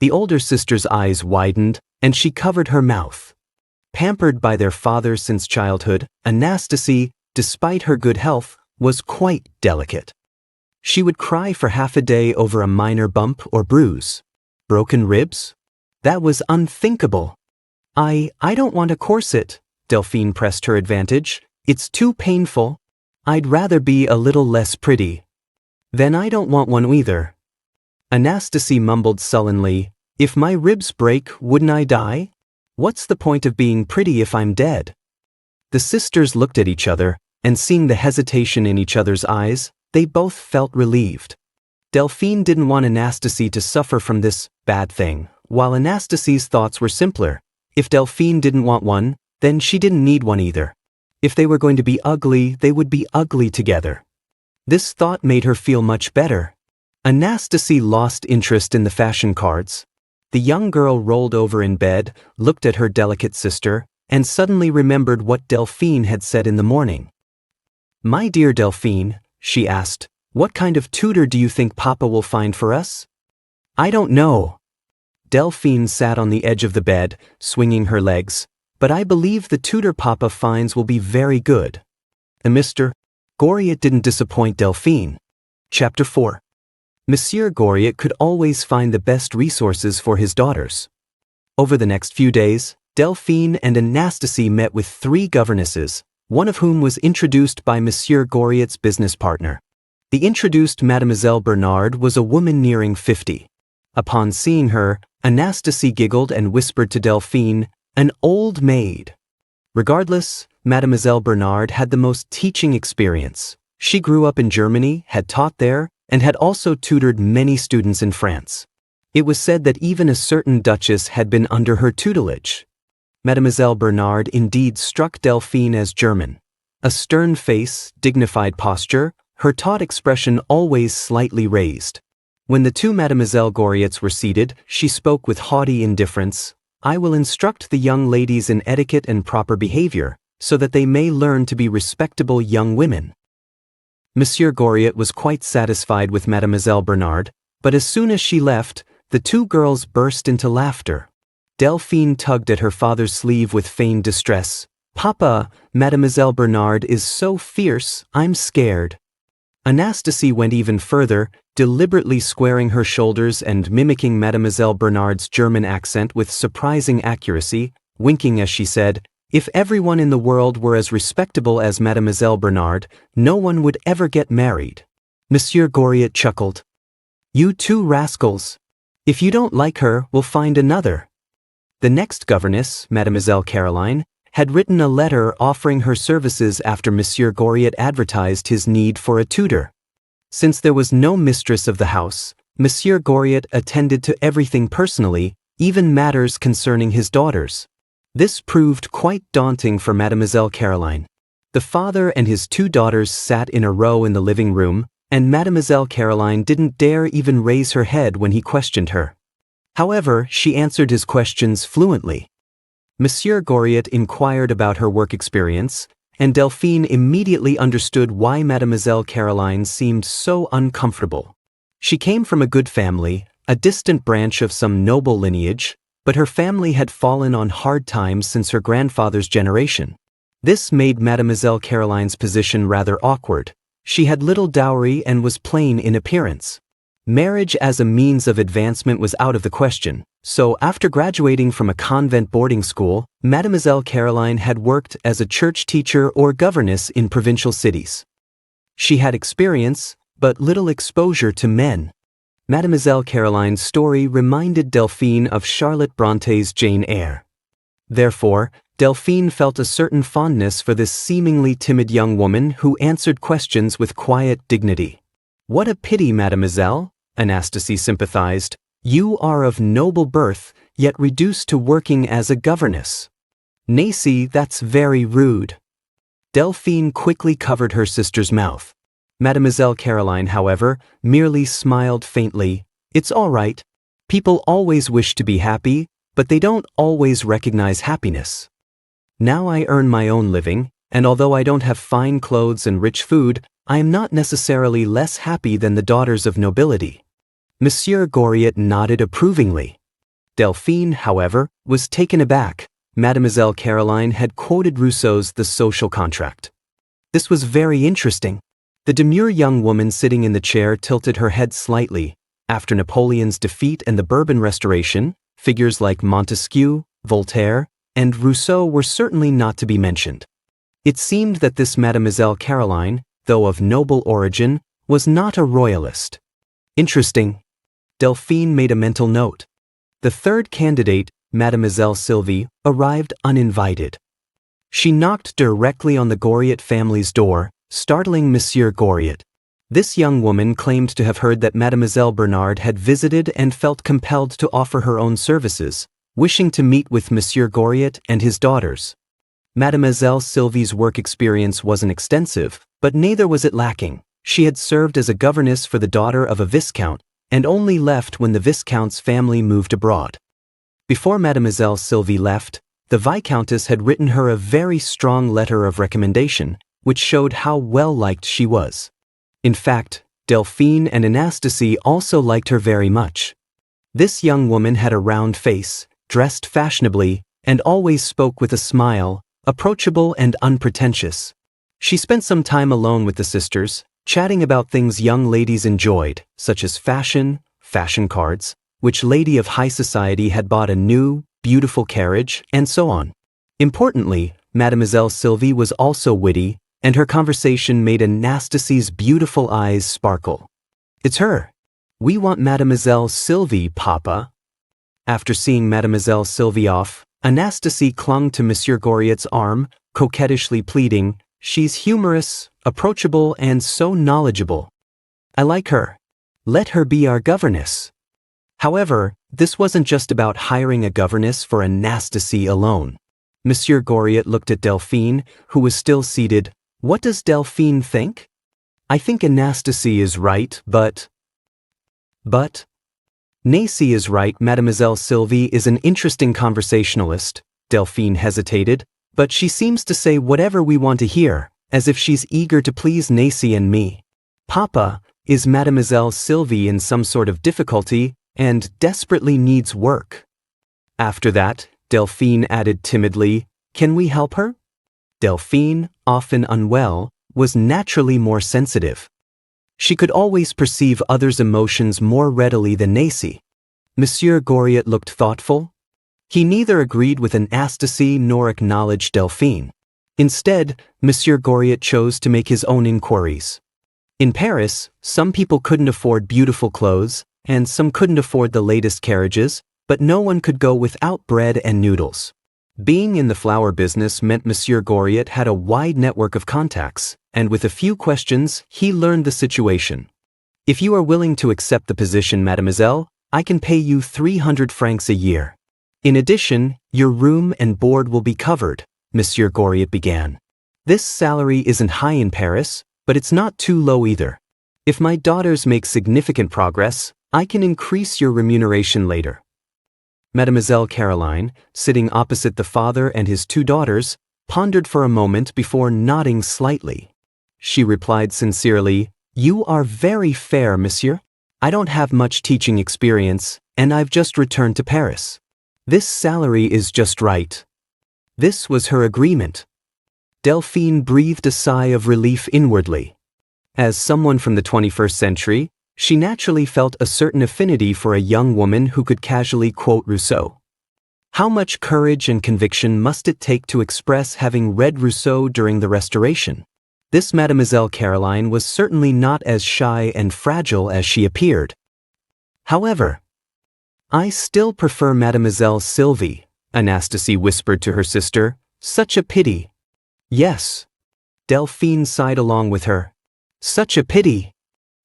The older sister's eyes widened, and she covered her mouth. Pampered by their father since childhood, Anastasie, despite her good health, was quite delicate. She would cry for half a day over a minor bump or bruise. Broken ribs? That was unthinkable. I don't want a corset, Delphine pressed her advantage. It's too painful. I'd rather be a little less pretty. Then I don't want one either. Anastasie mumbled sullenly, if my ribs break, wouldn't I die? What's the point of being pretty if I'm dead? The sisters looked at each other, and seeing the hesitation in each other's eyes, they both felt relieved. Delphine didn't want Anastasie to suffer from this bad thing, while Anastasie's thoughts were simpler. If Delphine didn't want one, then she didn't need one either. If they were going to be ugly, they would be ugly together. This thought made her feel much better. Anastasie lost interest in the fashion cards. The young girl rolled over in bed, looked at her delicate sister, and suddenly remembered what Delphine had said in the morning. My dear Delphine, she asked, what kind of tutor do you think Papa will find for us? I don't know. Delphine sat on the edge of the bed, swinging her legs, but I believe the tutor Papa finds will be very good. And Mr. Goriot didn't disappoint Delphine. Chapter 4. Monsieur Goriot could always find the best resources for his daughters. Over the next few days, Delphine and Anastasie met with 3 governesses, one of whom was introduced by Monsieur Goriot's business partner. The introduced Mademoiselle Bernard was a woman nearing 50. Upon seeing her, Anastasie giggled and whispered to Delphine, an old maid. Regardless, Mademoiselle Bernard had the most teaching experience. She grew up in Germany, had taught there, and had also tutored many students in France. It was said that even a certain duchess had been under her tutelage. Mademoiselle Bernard indeed struck Delphine as German. A stern face, dignified posture, her taut expression always slightly raised. When the 2 Mademoiselle Goriots were seated, she spoke with haughty indifference. I will instruct the young ladies in etiquette and proper behavior, so that they may learn to be respectable young women. Monsieur Goriot was quite satisfied with Mademoiselle Bernard, but as soon as she left, the 2 girls burst into laughter. Delphine tugged at her father's sleeve with feigned distress. Papa, Mademoiselle Bernard is so fierce, I'm scared. Anastasie went even further, deliberately squaring her shoulders and mimicking Mademoiselle Bernard's German accent with surprising accuracy, winking as she said, if everyone in the world were as respectable as Mademoiselle Bernard, no one would ever get married. Monsieur Goriot chuckled. You 2 rascals. If you don't like her, we'll find another. The next governess, Mademoiselle Caroline, had written a letter offering her services after Monsieur Goriot advertised his need for a tutor. Since there was no mistress of the house, Monsieur Goriot attended to everything personally, even matters concerning his daughters. This proved quite daunting for Mademoiselle Caroline. The father and his 2 daughters sat in a row in the living room, and Mademoiselle Caroline didn't dare even raise her head when he questioned her. However, she answered his questions fluently. Monsieur Goriot inquired about her work experience, and Delphine immediately understood why Mademoiselle Caroline seemed so uncomfortable. She came from a good family, a distant branch of some noble lineage, but her family had fallen on hard times since her grandfather's generation. This made Mademoiselle Caroline's position rather awkward. She had little dowry and was plain in appearance. Marriage as a means of advancement was out of the question, so after graduating from a convent boarding school, Mademoiselle Caroline had worked as a church teacher or governess in provincial cities. She had experience, but little exposure to men. Mademoiselle Caroline's story reminded Delphine of Charlotte Bronte's Jane Eyre. Therefore, Delphine felt a certain fondness for this seemingly timid young woman who answered questions with quiet dignity. "What a pity, mademoiselle," Anastasie sympathized. "You are of noble birth, yet reduced to working as a governess." "Nacy, that's very rude." Delphine quickly covered her sister's mouth. Mademoiselle Caroline, however, merely smiled faintly. "It's all right. People always wish to be happy, but they don't always recognize happiness. Now I earn my own living, and although I don't have fine clothes and rich food, I am not necessarily less happy than the daughters of nobility." Monsieur Goriot nodded approvingly. Delphine, however, was taken aback. Mademoiselle Caroline had quoted Rousseau's The Social Contract. This was very interesting. The demure young woman sitting in the chair tilted her head slightly. After Napoleon's defeat and the Bourbon Restoration, figures like Montesquieu, Voltaire, and Rousseau were certainly not to be mentioned. It seemed that this Mademoiselle Caroline, though of noble origin, was not a royalist. Interesting. Delphine made a mental note. The third candidate, Mademoiselle Sylvie, arrived uninvited. She knocked directly on the Goriot family's door, startling Monsieur Goriot. This young woman claimed to have heard that Mademoiselle Bernard had visited and felt compelled to offer her own services, wishing to meet with Monsieur Goriot and his daughters. Mademoiselle Sylvie's work experience wasn't extensive, but neither was it lacking. She had served as a governess for the daughter of a viscount, and only left when the viscount's family moved abroad. Before Mademoiselle Sylvie left, the viscountess had written her a very strong letter of recommendation, which showed how well-liked she was. In fact, Delphine and Anastasie also liked her very much. This young woman had a round face, dressed fashionably, and always spoke with a smile, approachable and unpretentious. She spent some time alone with the sisters, chatting about things young ladies enjoyed, such as fashion cards, which lady of high society had bought a new, beautiful carriage, and so on. Importantly, Mademoiselle Sylvie was also witty, and her conversation made Anastasie's beautiful eyes sparkle. "It's her. We want Mademoiselle Sylvie, Papa." After seeing Mademoiselle Sylvie off, Anastasie clung to Monsieur Goriot's arm, coquettishly pleading, "She's humorous, approachable, and so knowledgeable. I like her. Let her be our governess." However, this wasn't just about hiring a governess for Anastasie alone. Monsieur Goriot looked at Delphine, who was still seated. "What does Delphine think?" "I think Anastasie is right, but..." "Nacy is right. Mademoiselle Sylvie is an interesting conversationalist." Delphine hesitated, "but she seems to say whatever we want to hear, as if she's eager to please Nacy and me." "Papa, is Mademoiselle Sylvie in some sort of difficulty, and desperately needs work?" After that, Delphine added timidly, "Can we help her?" Delphine, often unwell, was naturally more sensitive. She could always perceive others' emotions more readily than Nacy. Monsieur Goriot looked thoughtful. He neither agreed with Anastasie nor acknowledged Delphine. Instead, Monsieur Goriot chose to make his own inquiries. In Paris, some people couldn't afford beautiful clothes, and some couldn't afford the latest carriages, but no one could go without bread and noodles. Being in the flower business meant Monsieur Goriot had a wide network of contacts, and with a few questions, he learned the situation. If you are willing to accept the position, mademoiselle, I can pay you 300 francs a year. In addition, your room and board will be covered, Monsieur Goriot began. This salary isn't high in Paris, but it's not too low either. If my daughters make significant progress, I can increase your remuneration later. Mademoiselle Caroline, sitting opposite the father and his two daughters, pondered for a moment before nodding slightly. She replied sincerely, "You are very fair, monsieur. I don't have much teaching experience, and I've just returned to Paris. This salary is just right." This was her agreement. Delphine breathed a sigh of relief inwardly. As someone from the 21st century, she naturally felt a certain affinity for a young woman who could casually quote Rousseau. How much courage and conviction must it take to express having read Rousseau during the Restoration? This Mademoiselle Caroline was certainly not as shy and fragile as she appeared. However, "I still prefer Mademoiselle Sylvie," Anastasie whispered to her sister. "Such a pity." "Yes." Delphine sighed along with her. "Such a pity."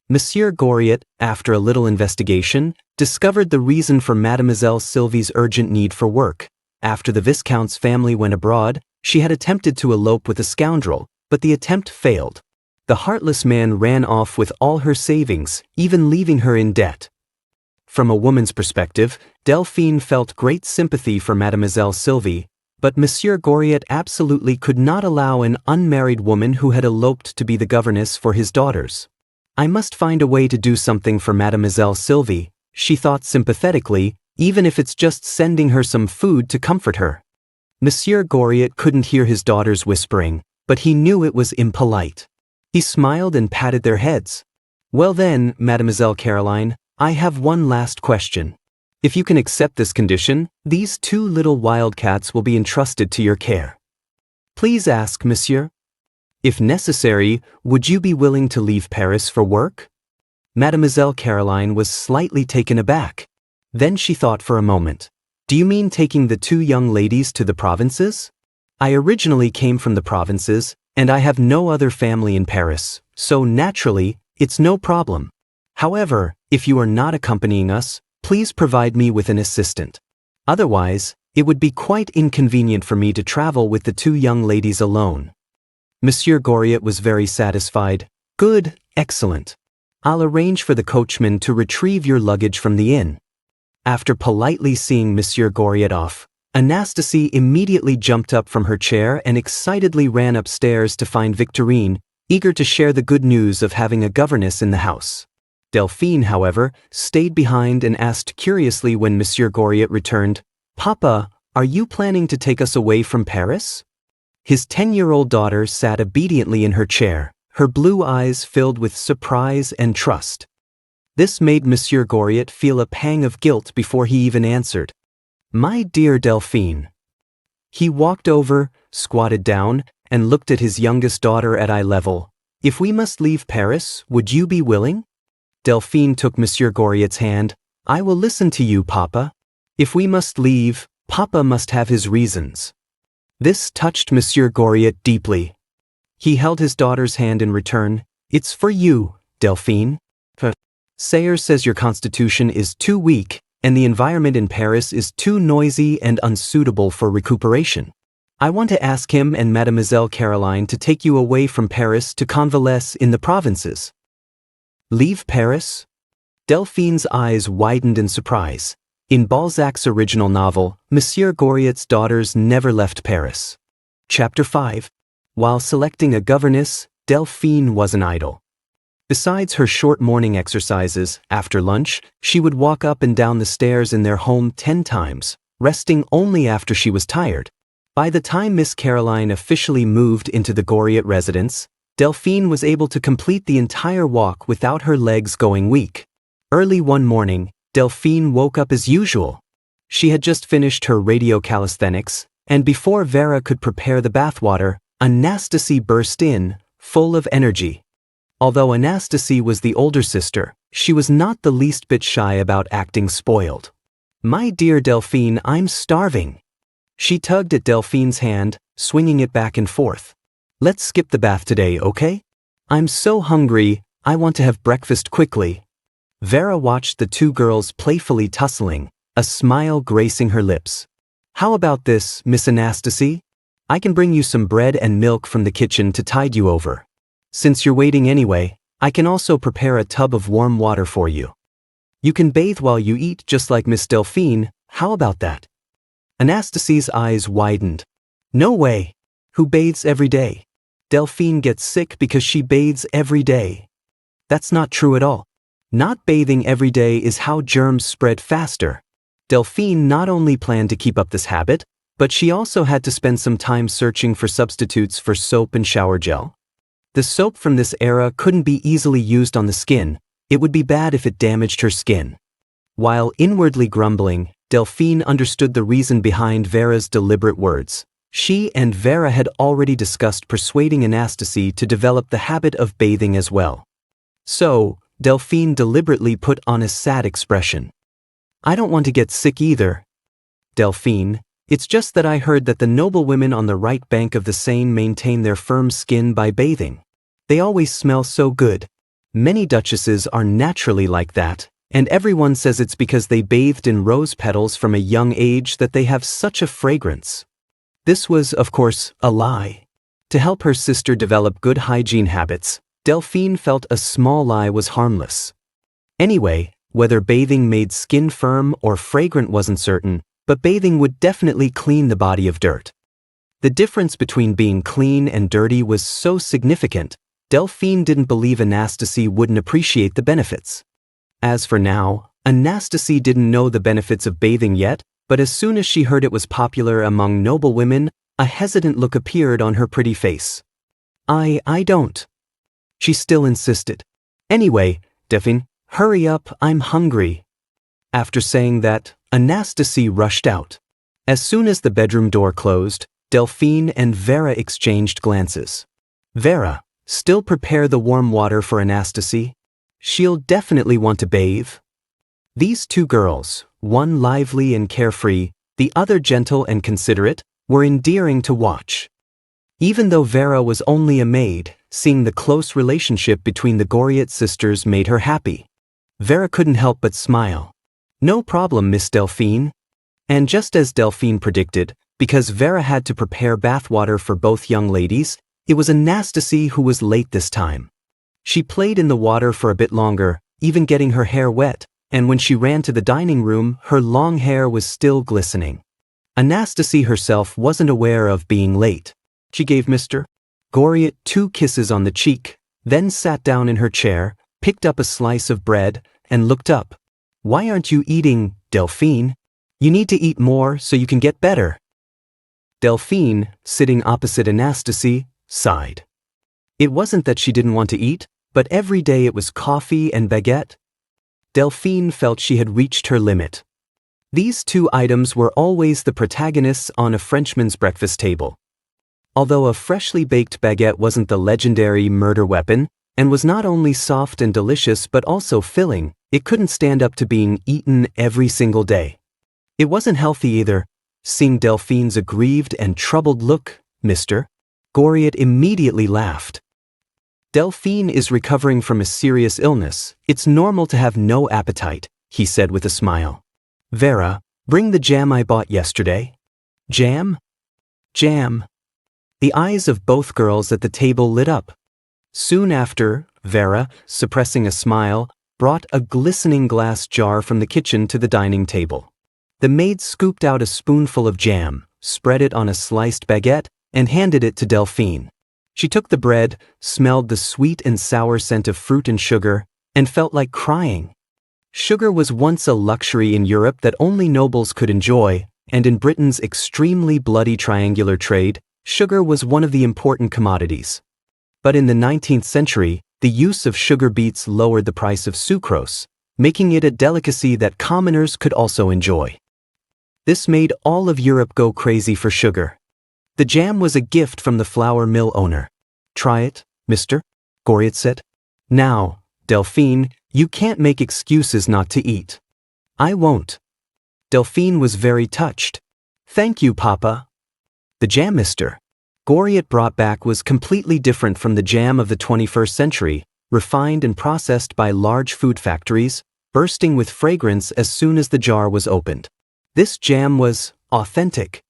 Monsieur Goriot, after a little investigation, discovered the reason for Mademoiselle Sylvie's urgent need for work. After the Viscount's family went abroad, she had attempted to elope with a scoundrel, but the attempt failed. The heartless man ran off with all her savings, even leaving her in debt. From a woman's perspective, Delphine felt great sympathy for Mademoiselle Sylvie, but Monsieur Goriot absolutely could not allow an unmarried woman who had eloped to be the governess for his daughters. "I must find a way to do something for Mademoiselle Sylvie," she thought sympathetically, "even if it's just sending her some food to comfort her." Monsieur Goriot couldn't hear his daughters whispering, but he knew it was impolite. He smiled and patted their heads. "Well then, Mademoiselle Caroline, I have one last question. If you can accept this condition, these two little wildcats will be entrusted to your care." "Please ask, monsieur." "If necessary, would you be willing to leave Paris for work?" Mademoiselle Caroline was slightly taken aback. Then she thought for a moment. "Do you mean taking the two young ladies to the provinces? I originally came from the provinces, and I have no other family in Paris, so naturally, it's no problem. However, if you are not accompanying us, please provide me with an assistant. Otherwise, it would be quite inconvenient for me to travel with the two young ladies alone." Monsieur Goriot was very satisfied. "Good, excellent. I'll arrange for the coachman to retrieve your luggage from the inn." After politely seeing Monsieur Goriot off, Anastasie immediately jumped up from her chair and excitedly ran upstairs to find Victorine, eager to share the good news of having a governess in the house. Delphine, however, stayed behind and asked curiously when Monsieur Goriot returned, "Papa, are you planning to take us away from Paris?" His 10-year-old daughter sat obediently in her chair, her blue eyes filled with surprise and trust. This made Monsieur Goriot feel a pang of guilt before he even answered. "My dear Delphine." He walked over, squatted down, and looked at his youngest daughter at eye level. "If we must leave Paris, would you be willing?" Delphine took Monsieur Goriot's hand. "I will listen to you, Papa. If we must leave, Papa must have his reasons." This touched Monsieur Goriot deeply. He held his daughter's hand in return. "It's for you, Delphine. Sayer says your constitution is too weak, and the environment in Paris is too noisy and unsuitable for recuperation. I want to ask him and Mademoiselle Caroline to take you away from Paris to convalesce in the provinces." "Leave Paris?" Delphine's eyes widened in surprise. In Balzac's original novel, Monsieur Goriot's daughters never left Paris. Chapter 5. While selecting a governess, Delphine wasn't idle. Besides her short morning exercises, after lunch, she would walk up and down the stairs in their home 10 times, resting only after she was tired. By the time Miss Caroline officially moved into the Goriot residence, Delphine was able to complete the entire walk without her legs going weak. Early one morning, Delphine woke up as usual. She had just finished her radio calisthenics, and before Vera could prepare the bathwater, Anastasie burst in, full of energy. Although Anastasie was the older sister, she was not the least bit shy about acting spoiled. "My dear Delphine, I'm starving." She tugged at Delphine's hand, swinging it back and forth. "Let's skip the bath today, okay? I'm so hungry, I want to have breakfast quickly." Vera watched the two girls playfully tussling, a smile gracing her lips. "How about this, Miss Anastasie? I can bring you some bread and milk from the kitchen to tide you over. Since you're waiting anyway, I can also prepare a tub of warm water for you. You can bathe while you eat just like Miss Delphine, how about that?" Anastasie's eyes widened. "No way! Who bathes every day? Delphine gets sick because she bathes every day." "That's not true at all. Not bathing every day is how germs spread faster." Delphine not only planned to keep up this habit, but she also had to spend some time searching for substitutes for soap and shower gel. The soap from this era couldn't be easily used on the skin, it would be bad if it damaged her skin. While inwardly grumbling, Delphine understood the reason behind Vera's deliberate words. She and Vera had already discussed persuading Anastasie to develop the habit of bathing as well. So, Delphine deliberately put on a sad expression. "I don't want to get sick either. Delphine, it's just that I heard that the noblewomen on the right bank of the Seine maintain their firm skin by bathing. They always smell so good. Many duchesses are naturally like that, and everyone says it's because they bathed in rose petals from a young age that they have such a fragrance." This was, of course, a lie. To help her sister develop good hygiene habits, Delphine felt a small lie was harmless. Anyway, whether bathing made skin firm or fragrant wasn't certain, but bathing would definitely clean the body of dirt. The difference between being clean and dirty was so significant, Delphine didn't believe Anastasie wouldn't appreciate the benefits. As for now, Anastasie didn't know the benefits of bathing yet, but as soon as she heard it was popular among noblewomen, a hesitant look appeared on her pretty face. I don't." She still insisted. "Anyway, Delphine, hurry up, I'm hungry." After saying that, Anastasie rushed out. As soon as the bedroom door closed, Delphine and Vera exchanged glances. "Vera, still prepare the warm water for Anastasie. She'll definitely want to bathe." These two girls, one lively and carefree, the other gentle and considerate, were endearing to watch. Even though Vera was only a maid, seeing the close relationship between the Goriot sisters made her happy. Vera couldn't help but smile. "No problem, Miss Delphine." And just as Delphine predicted, because Vera had to prepare bathwater for both young ladies, it was Anastasie who was late this time. She played in the water for a bit longer, even getting her hair wet, and when she ran to the dining room, her long hair was still glistening. Anastasie herself wasn't aware of being late. She gave Mr. Goriot 2 kisses on the cheek, then sat down in her chair, picked up a slice of bread, and looked up. "Why aren't you eating, Delphine? You need to eat more so you can get better." Delphine, sitting opposite Anastasie, sighed. It wasn't that she didn't want to eat, but every day it was coffee and baguette. Delphine felt she had reached her limit. These two items were always the protagonists on a Frenchman's breakfast table. Although a freshly baked baguette wasn't the legendary murder weapon, and was not only soft and delicious but also filling, it couldn't stand up to being eaten every single day. It wasn't healthy either. Seeing Delphine's aggrieved and troubled look, Mr. Goriot immediately laughed. "Delphine is recovering from a serious illness. It's normal to have no appetite," he said with a smile. "Vera, bring the jam I bought yesterday." "Jam? Jam." The eyes of both girls at the table lit up. Soon after, Vera, suppressing a smile, brought a glistening glass jar from the kitchen to the dining table. The maid scooped out a spoonful of jam, spread it on a sliced baguette, and handed it to Delphine. She took the bread, smelled the sweet and sour scent of fruit and sugar, and felt like crying. Sugar was once a luxury in Europe that only nobles could enjoy, and in Britain's extremely bloody triangular trade, sugar was one of the important commodities. But in the 19th century, the use of sugar beets lowered the price of sucrose, making it a delicacy that commoners could also enjoy. This made all of Europe go crazy for sugar. The jam was a gift from the flour mill owner. "Try it, Mr. Goriot said. "Now, Delphine, you can't make excuses not to eat." "I won't." Delphine was very touched. Thank you, Papa. The jam Mr. Goriot brought back was completely different from the jam of the 21st century, refined and processed by large food factories, bursting with fragrance as soon as the jar was opened. This jam was authentic.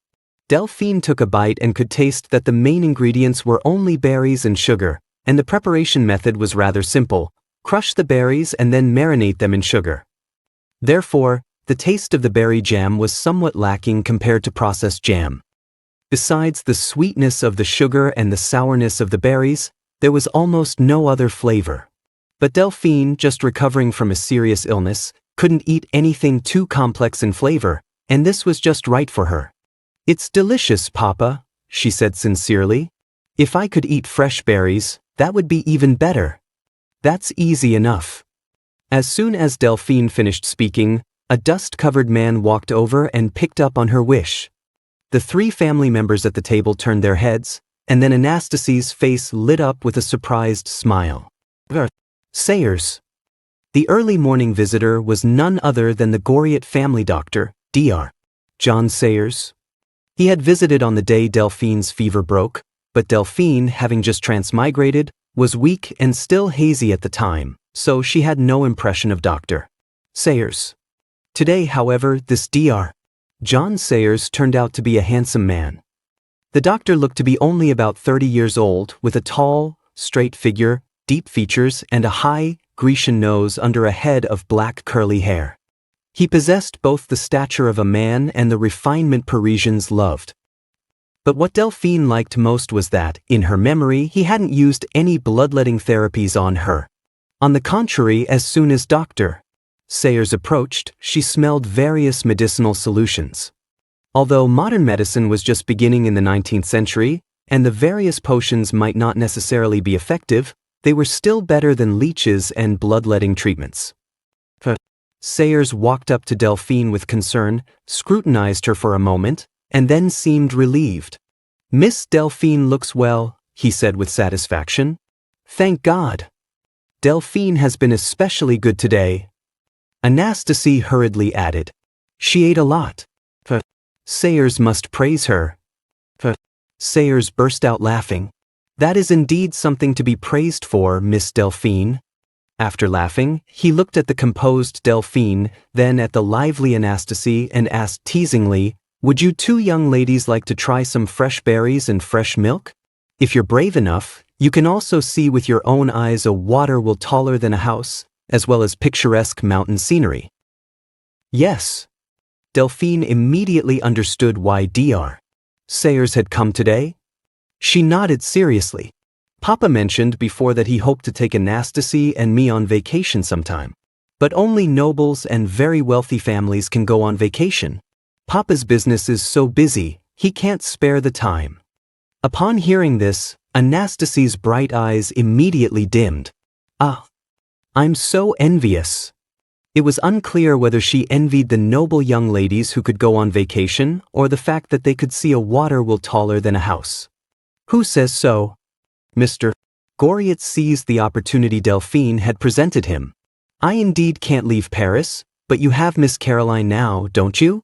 Delphine took a bite and could taste that the main ingredients were only berries and sugar, and the preparation method was rather simple: crush the berries and then marinate them in sugar. Therefore, the taste of the berry jam was somewhat lacking compared to processed jam. Besides the sweetness of the sugar and the sourness of the berries, there was almost no other flavor. But Delphine, just recovering from a serious illness, couldn't eat anything too complex in flavor, and this was just right for her. "It's delicious, Papa," she said sincerely. "If I could eat fresh berries, that would be even better." "That's easy enough." As soon as Delphine finished speaking, a dust-covered man walked over and picked up on her wish. The three family members at the table turned their heads, and then Anastasie's face lit up with a surprised smile. Sayers. The early morning visitor was none other than the Goriot family doctor, Dr. John Sayers. He had visited on the day Delphine's fever broke, but Delphine, having just transmigrated, was weak and still hazy at the time, so she had no impression of Dr. Sayers. Today, however, this Dr. John Sayers turned out to be a handsome man. The doctor looked to be only about 30 years old, with a tall, straight figure, deep features, and a high, Grecian nose under a head of black curly hair. He possessed both the stature of a man and the refinement Parisians loved. But what Delphine liked most was that, in her memory, he hadn't used any bloodletting therapies on her. On the contrary, as soon as Dr. Sayers approached, she smelled various medicinal solutions. Although modern medicine was just beginning in the 19th century, and the various potions might not necessarily be effective, they were still better than leeches and bloodletting treatments. Sayers walked up to Delphine with concern, scrutinized her for a moment, and then seemed relieved. "Miss Delphine looks well," he said with satisfaction. "Thank God. Delphine has been especially good today." Anastasie hurriedly added, "She ate a lot. Sayers must praise her." Sayers burst out laughing. "That is indeed something to be praised for, Miss Delphine." After laughing, he looked at the composed Delphine, then at the lively Anastasie, and asked teasingly, "Would you two young ladies like to try some fresh berries and fresh milk? If you're brave enough, you can also see with your own eyes a water will taller than a house, as well as picturesque mountain scenery." Yes. Delphine immediately understood why Dr. Sayers had come today. She nodded seriously. "Papa mentioned before that he hoped to take Anastasie and me on vacation sometime. But only nobles and very wealthy families can go on vacation. Papa's business is so busy, he can't spare the time." Upon hearing this, Anastasie's bright eyes immediately dimmed. "Ah, I'm so envious." It was unclear whether she envied the noble young ladies who could go on vacation or the fact that they could see a water will taller than a house. "Who says so?" Mr. Goriot seized the opportunity Delphine had presented him. "I indeed can't leave Paris, but you have Miss Caroline now, don't you?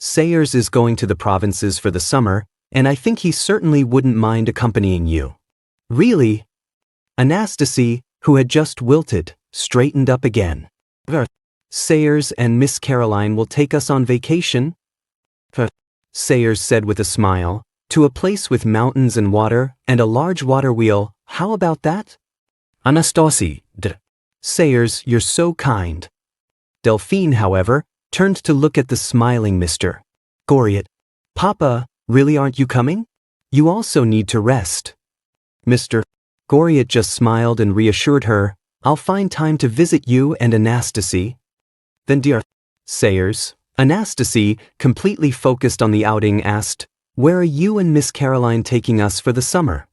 Sayers is going to the provinces for the summer, and I think he certainly wouldn't mind accompanying you." "Really?" Anastasie, who had just wilted, straightened up again. "Sayers and Miss Caroline will take us on vacation?" Sayers said with a smile, "To a place with mountains and water, and a large water wheel, how about that?" "Anastasie, Sayers, you're so kind." Delphine, however, turned to look at the smiling Mr. Goriot. "Papa, really aren't you coming? You also need to rest." Mr. Goriot just smiled and reassured her, "I'll find time to visit you and Anastasie." Then Dr. Sayers, Anastasie, completely focused on the outing, asked, "Where are you and Miss Caroline taking us for the summer?"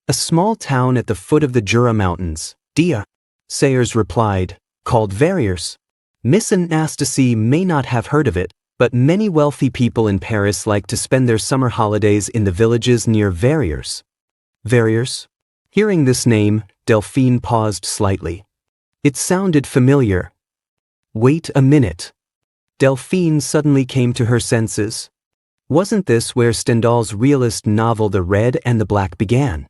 "A small town at the foot of the Jura Mountains," Dr. Sayers replied, "called Verrières. Miss Anastasie may not have heard of it, but many wealthy people in Paris like to spend their summer holidays in the villages near Verrières." Verrières? Hearing this name, Delphine paused slightly. It sounded familiar. Wait a minute. Delphine suddenly came to her senses. Wasn't this where Stendhal's realist novel The Red and the Black began?